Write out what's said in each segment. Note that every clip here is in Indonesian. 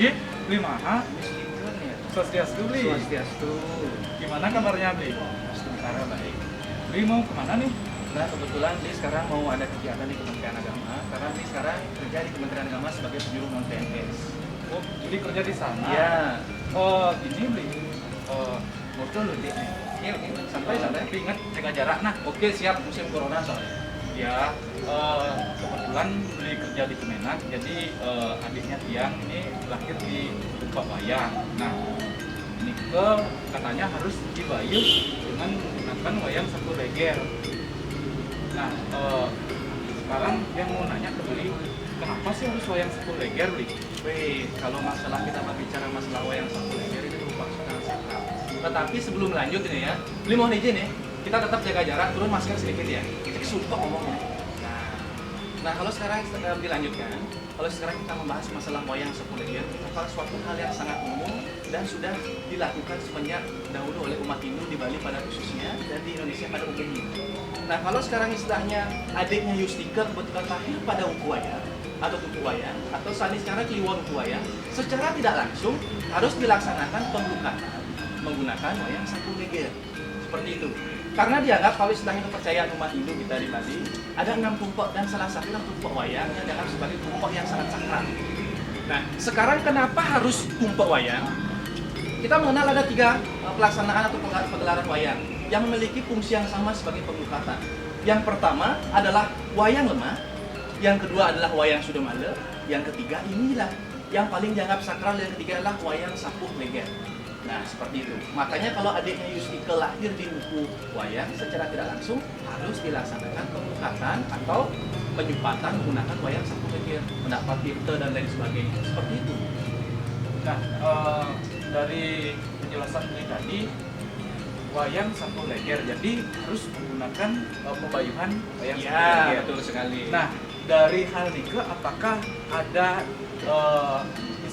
Iya, beli mana? Stiker ya. Swastiastu beli. Swastiastu. Gimana kabarnya beli? Sementara baik. Beli mau kemana nih? Nah kebetulan Bli sekarang mau ada kegiatan di Kementerian Agama karena Bli sekarang kerja di Kementerian Agama sebagai penyuluh non PNS. Oh, beli kerja di sana. Iya. Oh, ini beli. Betul loh Bli. Iya, santai. Tapi ingat jaga jarak. Nah, Oke siap, musim corona soalnya. ya kebetulan beli kerja di Kemenak. Jadi adiknya Tiang ini lahir di Tumpak Wayang. Nah, ini katanya harus dibayar dengan menggunakan wayang satu leger. Nah, sekarang yang mau nanya ke beli, kenapa sih harus wayang satu leger beli? Wih, kalau masalah kita berbicara masalah wayang satu leger ini merupakan sangat sakral. Tetapi sebelum lanjut ini ya, Bli mohon izin ya, kita tetap jaga jarak, turun masker sedikit ya. Kita sumpah ngomongnya. Nah, kalau sekarang dilanjutkan, kalau sekarang kita membahas masalah wayang satu leger, itu merupakan suatu hal yang sangat umum dan sudah dilakukan semenjak dahulu oleh umat Hindu di Bali pada khususnya dan di Indonesia pada umumnya. Nah, kalau sekarang istilahnya adiknya Yustika kebetulan lahir pada Uku Wayang atau Tuku Wayang atau Sani sekarang Kliwon Uku Wayang, secara tidak langsung harus dilaksanakan pembukaan menggunakan wayang satu leger. Seperti itu. Karena dianggap kalau istilahnya kepercayaan umat Hindu kita di Bali, ada 6 tumpuk dan salah satunya tumpuk wayang yang dianggap sebagai tumpuk yang sangat sakral. Nah, sekarang kenapa harus tumpuk wayang? Kita mengenal ada 3 pelaksanaan atau pegelaran wayang yang memiliki fungsi yang sama sebagai pemufakatan. Yang pertama adalah wayang lemah, yang kedua adalah wayang sudamala, yang ketiga inilah yang paling dianggap sakral, yang ketiga adalah wayang sapuh leger. Nah, seperti itu. Makanya kalau adiknya Yustika lahir di Uku Wayang, secara tidak langsung harus dilaksanakan pemufakatan atau penyupatan menggunakan wayang sapuh leger, mendapat tirta dan lain sebagainya. Seperti itu. Nah, dari penjelasan beli tadi, wayang satu leger, jadi harus menggunakan pebayuhan wayang satu leger. Betul sekali. Nah, dari hal itu apakah ada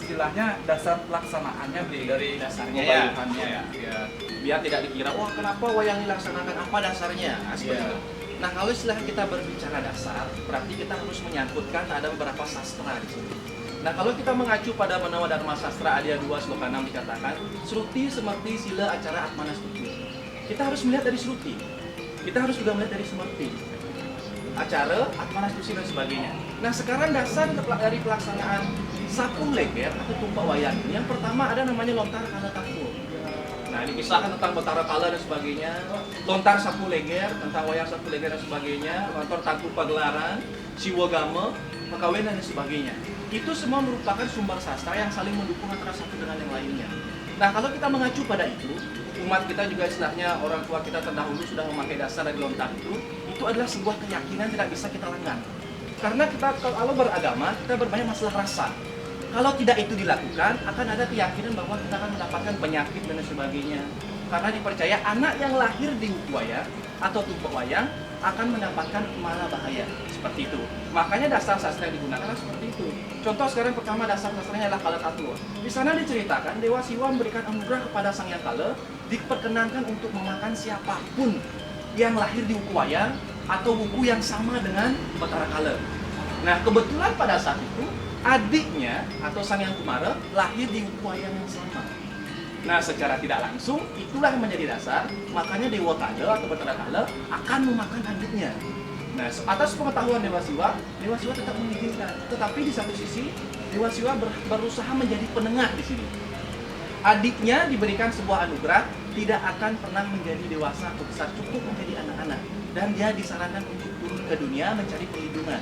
istilahnya dasar pelaksanaannya beli dari dasarnya pebayuhannya? ya. Biar tidak dikira, wah kenapa wayang dilaksanakan, apa dasarnya? Nah, seperti itu. Nah, kalau istilah kita berbicara dasar, berarti kita harus menyangkutkan ada beberapa sastra di sini. Nah, kalau kita mengacu pada Menawa Dharma Sastra Adia 2 Sloka 6 dikatakan, Sruti semerti sila acara atmana stuti. Kita harus melihat dari Sruti. Kita harus juga melihat dari semerti. Acara, atmana stuti dan sebagainya. Nah, sekarang dasar dari pelaksanaan sapuh leger atau tumpak wayang ini, yang pertama ada namanya lontar kala tampul. Nah, dikisahkan tentang Betara Kala dan sebagainya, lontar sapuh leger, tentang wayang sapuh leger dan sebagainya, lontar tangku pagelaran, siwagama, perkawinan dan sebagainya. Itu semua merupakan sumber sastra yang saling mendukung antara satu dengan yang lainnya. Nah, kalau kita mengacu pada itu, umat kita juga istilahnya orang tua kita terdahulu sudah memakai dasar dari lontar itu adalah sebuah keyakinan tidak bisa kita langgar. Karena kita kalau beragama, kita berbanyak masalah rasa. Kalau tidak itu dilakukan, akan ada keyakinan bahwa kita akan mendapatkan penyakit dan sebagainya. Karena dipercaya anak yang lahir di wayang atau tumpuk wayang akan mendapatkan mala bahaya. Seperti itu. Makanya dasar sastra yang digunakan adalah seperti itu. Contoh sekarang pertama dasar sastranya adalah Kala Tatua. Di sana diceritakan Dewa Siwa memberikan anugerah kepada Sang Yang Kala, diperkenankan untuk memakan siapapun yang lahir di Uku Wayang atau buku yang sama dengan Betara Kala. Nah, kebetulan pada saat itu adiknya atau Sang Yang Kumara lahir di Uku Wayang yang sama. Nah, secara tidak langsung itulah yang menjadi dasar, makanya Dewa Kala atau Betara Kala akan memakan adiknya. Nah, atas pengetahuan Dewa Siwa tetap mengizinkan. Tetapi di satu sisi Dewa Siwa berusaha menjadi penengah di sini. Adiknya diberikan sebuah anugerah, tidak akan pernah menjadi dewasa atau besar, cukup menjadi anak-anak. Dan dia disarankan untuk turun ke dunia mencari perlindungan.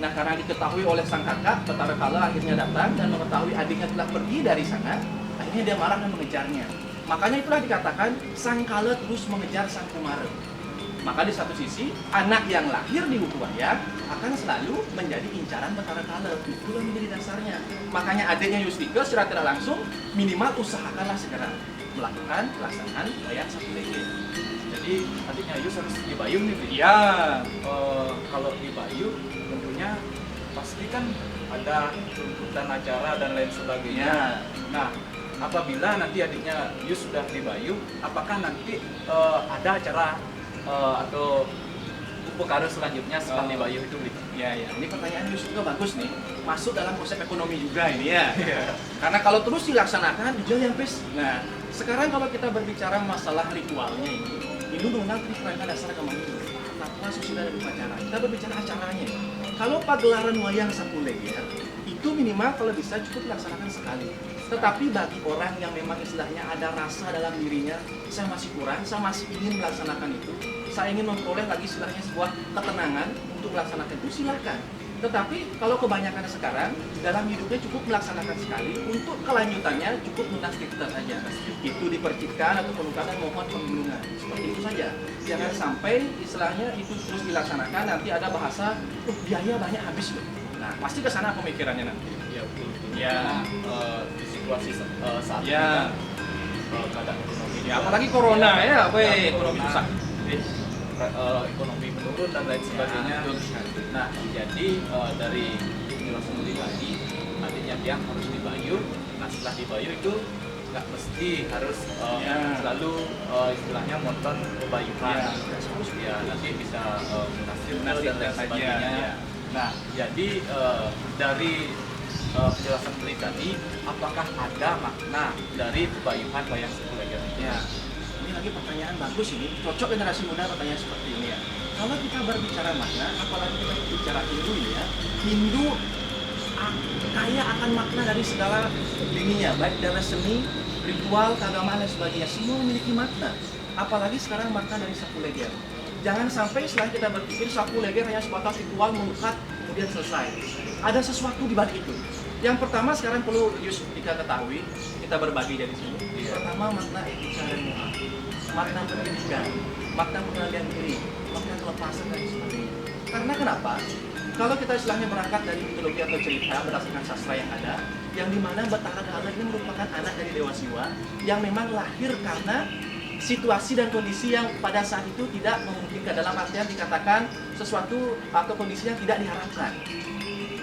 Nah, karena diketahui oleh sang kakak, Betara Kala akhirnya datang dan mengetahui adiknya telah pergi dari sana, akhirnya dia marah dan mengejarnya. Makanya itulah dikatakan Sang Kala terus mengejar Sang Kumara. Maka di satu sisi, anak yang lahir di Uku Wayang akan selalu menjadi incaran Betara Kala. Itulah menjadi dasarnya. Makanya adiknya Yustika secara tidak langsung minimal usahakanlah segera melakukan pelaksanaan wayang satu leger. Jadi adiknya Yus harus dibayung nih, Bli. Iya. Kalau dibayung tentunya pasti kan ada tuntutan acara dan lain sebagainya. Ya. Nah, apabila nanti adiknya Yus sudah dibayung, apakah nanti ada acara atau untuk harus selanjutnya seperti Bayu itu Bli. Ya, ya. Ini pertanyaan juga bagus nih. Masuk dalam konsep ekonomi juga ini ya. Iya. Karena kalau terus dilaksanakan, dijual yang pes. Nah, sekarang kalau kita berbicara masalah ritualnya ini mengenal kerangka dasar agama Hindu. Tata susila dan upacara. Kita berbicara acaranya. Kalau pagelaran wayang Sakuleger, itu minimal kalau bisa cukup dilaksanakan sekali. Tetapi bagi orang yang memang istilahnya ada rasa dalam dirinya, saya masih kurang, saya masih ingin melaksanakan itu, saya ingin memperoleh lagi istilahnya sebuah ketenangan untuk melaksanakan itu, silakan. Tetapi kalau kebanyakan sekarang dalam hidupnya cukup melaksanakan sekali, untuk kelanjutannya cukup lunas kita saja. Itu dipercikan atau penukaran dan mohon pembimbingan. Seperti itu saja. Jangan sampai istilahnya itu terus dilaksanakan, nanti ada bahasa, biaya banyak habis loh. Nah, pasti ke sana pemikirannya nanti. Ya betul. Ya. Di situasi saat ini Ya. kan, keadaan ekonomi Ya, apalagi corona ya, apa Ya, ekonomi corona. susah. Jadi, ekonomi menurun dan lain sebagainya. Nah, jadi dari penjelasan dari tadi, adanya yang harus dibayu. Nah, setelah dibayu itu nggak mesti harus Ya. selalu istilahnya motor kebayuhan. Ya. Ya, nanti bisa munasir Munasir dan lain saja, sebagainya. ya. Nah, jadi dari penjelasan dari tadi, apakah ada makna dari kebayuhan wayang Sakuleger? Ya, ini lagi pertanyaan bagus ini. Cocok generasi muda pertanyaan seperti ini ya. Kalau kita berbicara makna, apalagi kita berbicara Hindu ini ya, Hindu kaya akan makna dari segala lininya, baik dari seni, ritual, keagamaan dan sebagainya. Semua memiliki makna. Apalagi sekarang makna dari Sakuleger. Jangan sampai setelah kita berpikir Sakuleger hanya sebatas ritual melukat kemudian selesai. Ada sesuatu di balik itu. Yang pertama sekarang perlu kita ketahui, kita berbagi dari sini. Iya. Pertama makna etika dan moral, makna pendidikan, makna pengendalian diri, makna kelepasan dan sebagainya. Karena kenapa? Kalau kita istilahnya berangkat dari mitologi atau cerita berdasarkan sastra yang ada, yang dimana Bathara Kala ini merupakan anak dari Dewa Siwa yang memang lahir karena situasi dan kondisi yang pada saat itu tidak memungkinkan, dalam artian dikatakan sesuatu atau kondisi yang tidak diharapkan.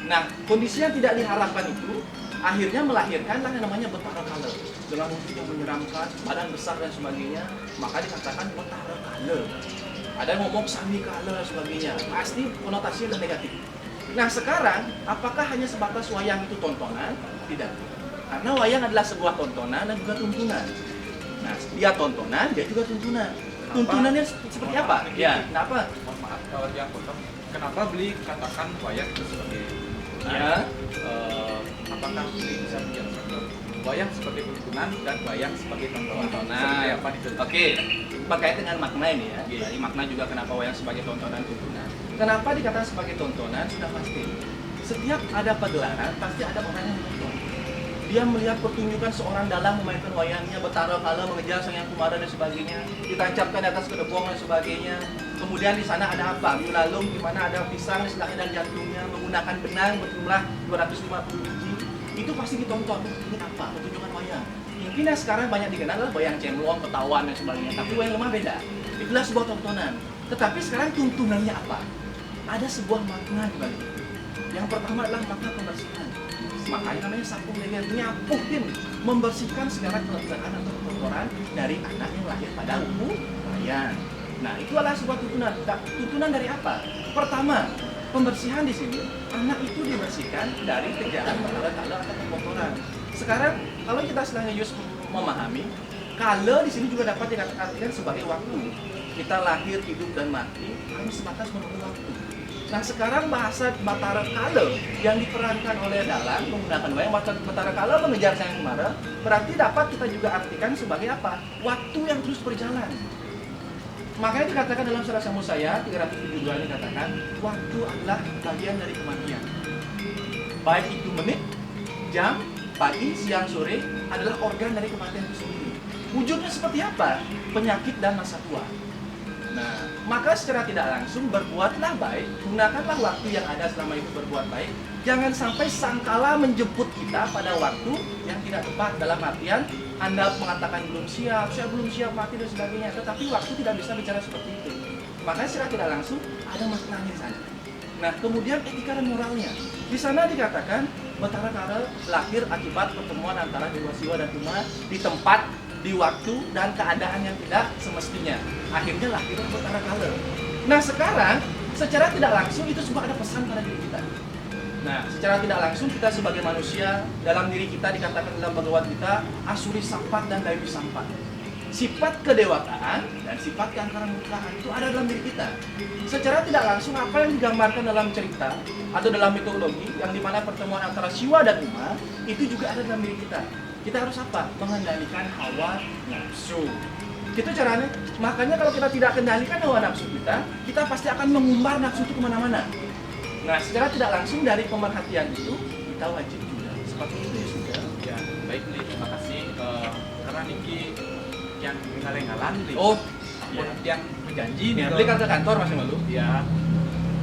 Nah, kondisi yang tidak diharapkan itu akhirnya melahirkanlah yang namanya Bathara Kala dengan wujud yang menyeramkan, badan besar dan sebagainya, maka dikatakan Bathara Kala. Ada yang ngomong Sami Kala dan sebagainya, pasti konotasinya negatif. Nah, sekarang apakah hanya sebatas wayang itu tontonan? Tidak. Karena wayang adalah sebuah tontonan dan juga tuntunan. Nah, dia tontonan, dia juga tuntunan. Tuntunannya seperti apa? Ya, kenapa? Mohon maaf kalau yang potong. Kenapa beli katakan wayang itu sebagai tuntunan? Ya. Apakah beli bisa menjelaskan wayang sebagai tuntunan dan wayang sebagai tontonan? Tontonan. Seperti apa itu? Oke, berkait dengan makna ini ya. Iya. Jadi makna juga kenapa wayang sebagai tontonan tuntunan. Kenapa dikatakan sebagai tontonan? Sudah pasti. Setiap ada pagelaran pasti ada orang yang menonton. Dia melihat pertunjukan seorang dalang memainkan wayangnya, Bathara Kala mengejar sang yang kumara dan sebagainya, ditancapkan di atas kedebong dan sebagainya. Kemudian di sana ada apa? Yulalung di mana ada pisang istilahnya dan jantungnya, menggunakan benang berjumlah 250 biji. Itu pasti ditonton. Ini apa? Pertunjukan wayang. Mungkin yang sekarang banyak dikenal adalah wayang cemlong, ketahuan dan sebagainya. Tapi wayang lemah beda. Itulah sebuah tontonan. Tetapi sekarang tuntunannya apa? Ada sebuah makna di balik itu. Yang pertama adalah makna pembersihan. Makanya namanya Sakuleger, nyapuhin, membersihkan segala kelelahan atau kotoran dari anak yang lahir pada umur wayang. Nah, itu adalah sebuah tuntunan. Tuntunan dari apa? Pertama, pembersihan di sini, anak itu dibersihkan dari kejahatan Bathara Kala atau kotoran. Sekarang, kalau kita istilahnya memahami, kala di sini juga dapat diartikan sebagai waktu. Kita lahir, hidup, dan mati hanya sebatas menunggu waktu. Nah, sekarang bahasa Bathara Kala yang diperankan oleh dalang menggunakan wayang Bathara Kala mengejar sang kumara, berarti dapat kita juga artikan sebagai apa? Waktu yang terus berjalan. Makanya dikatakan dalam Surah Samusaya 372 dikatakan waktu adalah bagian dari kematian. Baik itu menit, jam, pagi, siang, sore adalah organ dari kematian itu sendiri. Wujudnya seperti apa? Penyakit dan masa tua. Nah, maka secara tidak langsung berbuatlah baik, gunakanlah waktu yang ada selama itu berbuat baik. Jangan sampai sangkala menjemput kita pada waktu yang tidak tepat, dalam artian Anda mengatakan belum siap, saya belum siap mati dan sebagainya. Tetapi waktu tidak bisa bicara seperti itu. Makanya secara tidak langsung ada maknanya di sana. Nah, kemudian etika dan moralnya. Di sana dikatakan Bathara Kala lahir akibat pertemuan antara Dewa Siwa dan Tuma di tempat, di waktu dan keadaan yang tidak semestinya. Akhirnya lahirlah Bathara Kala. Nah, sekarang secara tidak langsung itu semua ada pesan pada diri kita. Nah, secara tidak langsung kita sebagai manusia, dalam diri kita dikatakan dalam Bhagavad Gita, Asuri Sampat dan Daivi Sampat. Sifat kedewataan dan sifat keangkaran murkaan itu ada dalam diri kita. Secara tidak langsung apa yang digambarkan dalam cerita atau dalam mitologi yang dimana pertemuan antara Siwa dan Uma itu juga ada dalam diri kita. Kita harus apa? Mengendalikan hawa nafsu. Itu caranya. Makanya kalau kita tidak kendalikan hawa nafsu kita, kita pasti akan mengumbar nafsu itu kemana-mana. Nah, secara tidak langsung dari pemerhatian itu kita wajib juga seperti itu ya sudah. Ya, baik Li, terima kasih. Karena Niki yang ngalang-ngalang Li. Oh, Ampun, yang berjanji nih. beli kan ke kantor Mas Malu. Ya.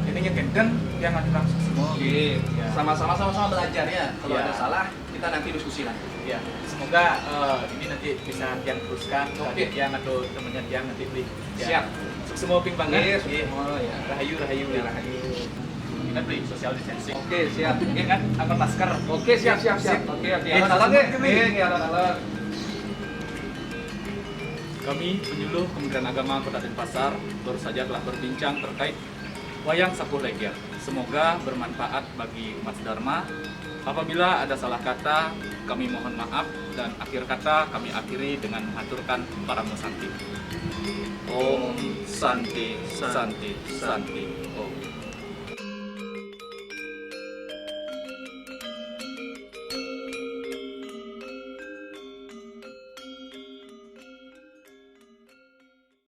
Ini yang gendeng, yang ngatur langsung semua. Oke, Ya. sama-sama belajar ya. Kalau Ya. ada salah, kita nanti diskusi lagi. Ya, semoga ini nanti bisa Tiang teruskan. Oke. Tiang atau temannya Tiang nanti Li. Ya. Siap. Sukses semua ping banget. Iya, semua ya. Rahayu, rahayu, Ya, rahayu. Ingat Li, social distancing. Oke, siap. Ingat angkat masker. Oke, siap. Oke, alon-alon alon-alon. Kami penyuluh Kementerian Agama Kota Denpasar baru saja telah berbincang terkait wayang Sapuh Leger. Semoga bermanfaat bagi umat Dharma. Apabila ada salah kata, kami mohon maaf dan akhir kata kami akhiri dengan mengaturkan para musanti. Om Santi Santi Santi. Om.